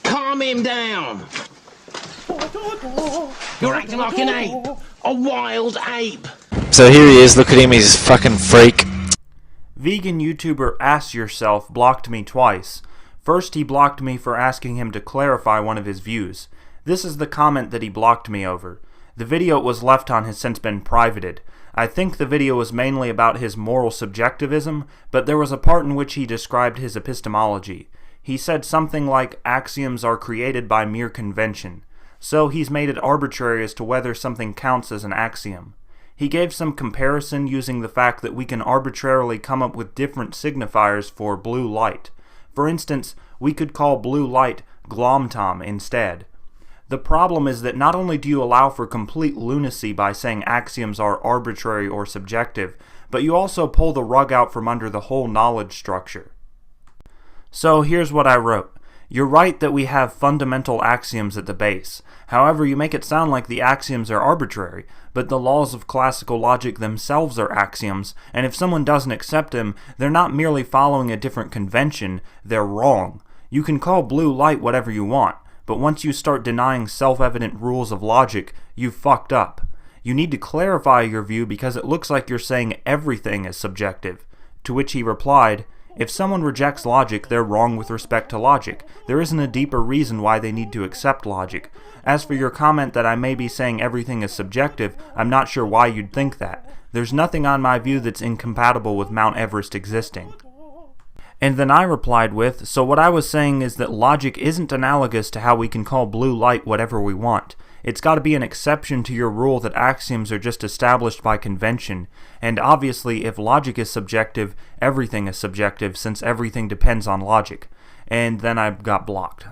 Calm him down. You're acting like an ape. A wild ape. So here he is, look at him, he's a fucking freak. Vegan YouTuber Ask Yourself blocked me twice. First, he blocked me for asking him to clarify one of his views. This is the comment that he blocked me over. The video it was left on has since been privated. I think the video was mainly about his moral subjectivism, but there was a part in which he described his epistemology. He said something like axioms are created by mere convention. So he's made it arbitrary as to whether something counts as an axiom. He gave some comparison using the fact that we can arbitrarily come up with different signifiers for blue light. For instance, we could call blue light glomtom instead. The problem is that not only do you allow for complete lunacy by saying axioms are arbitrary or subjective, but you also pull the rug out from under the whole knowledge structure. So here's what I wrote. You're right that we have fundamental axioms at the base. However, you make it sound like the axioms are arbitrary, but the laws of classical logic themselves are axioms, and if someone doesn't accept them, they're not merely following a different convention, they're wrong. You can call blue light whatever you want, but once you start denying self-evident rules of logic, you've fucked up. You need to clarify your view because it looks like you're saying everything is subjective. To which he replied, if someone rejects logic, they're wrong with respect to logic. There isn't a deeper reason why they need to accept logic. As for your comment that I may be saying everything is subjective, I'm not sure why you'd think that. There's nothing on my view that's incompatible with Mount Everest existing. And then I replied with, so what I was saying is that logic isn't analogous to how we can call blue light whatever we want. It's got to be an exception to your rule that axioms are just established by convention, and obviously if logic is subjective, everything is subjective since everything depends on logic. And then I got blocked.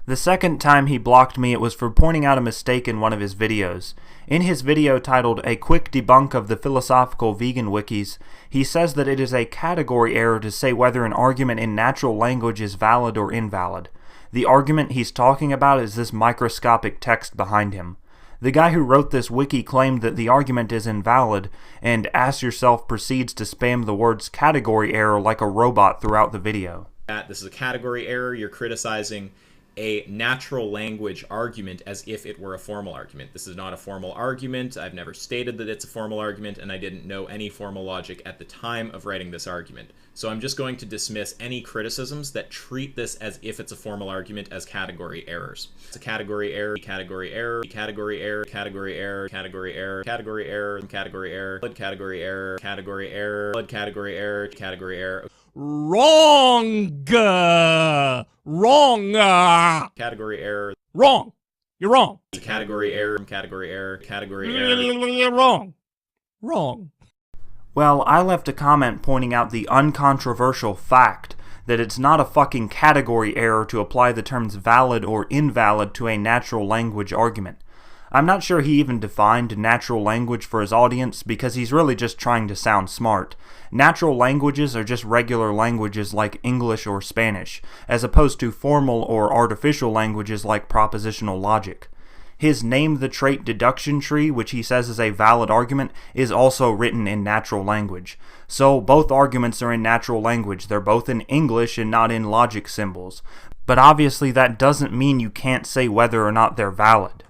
The second time he blocked me, it was for pointing out a mistake in one of his videos. In his video titled A Quick Debunk of the Philosophical Vegan Wikis, he says that it is a category error to say whether an argument in natural language is valid or invalid. The argument he's talking about is this microscopic text behind him. The guy who wrote this wiki claimed that the argument is invalid, and Ask Yourself proceeds to spam the words category error like a robot throughout the video. This is a category error. You're criticizing a natural language argument as if it were a formal argument. This is not a formal argument. I've never stated that it's a formal argument, and I didn't know any formal logic at the time of writing this argument. So I'm just going to dismiss any criticisms that treat this as if it's a formal argument as category errors. It's a category error, category error, category error, category error, category error, category error, category error, category error, category error, category error, category error. Wrong! Wrong! Category error. Wrong! You're wrong. Category error, category error, category error. Wrong. Wrong. Well, I left a comment pointing out the uncontroversial fact that it's not a fucking category error to apply the terms valid or invalid to a natural language argument. I'm not sure he even defined natural language for his audience because he's really just trying to sound smart. Natural languages are just regular languages like English or Spanish, as opposed to formal or artificial languages like propositional logic. His name the trait deduction tree, which he says is a valid argument, is also written in natural language. So both arguments are in natural language. They're both in English and not in logic symbols. But obviously that doesn't mean you can't say whether or not they're valid.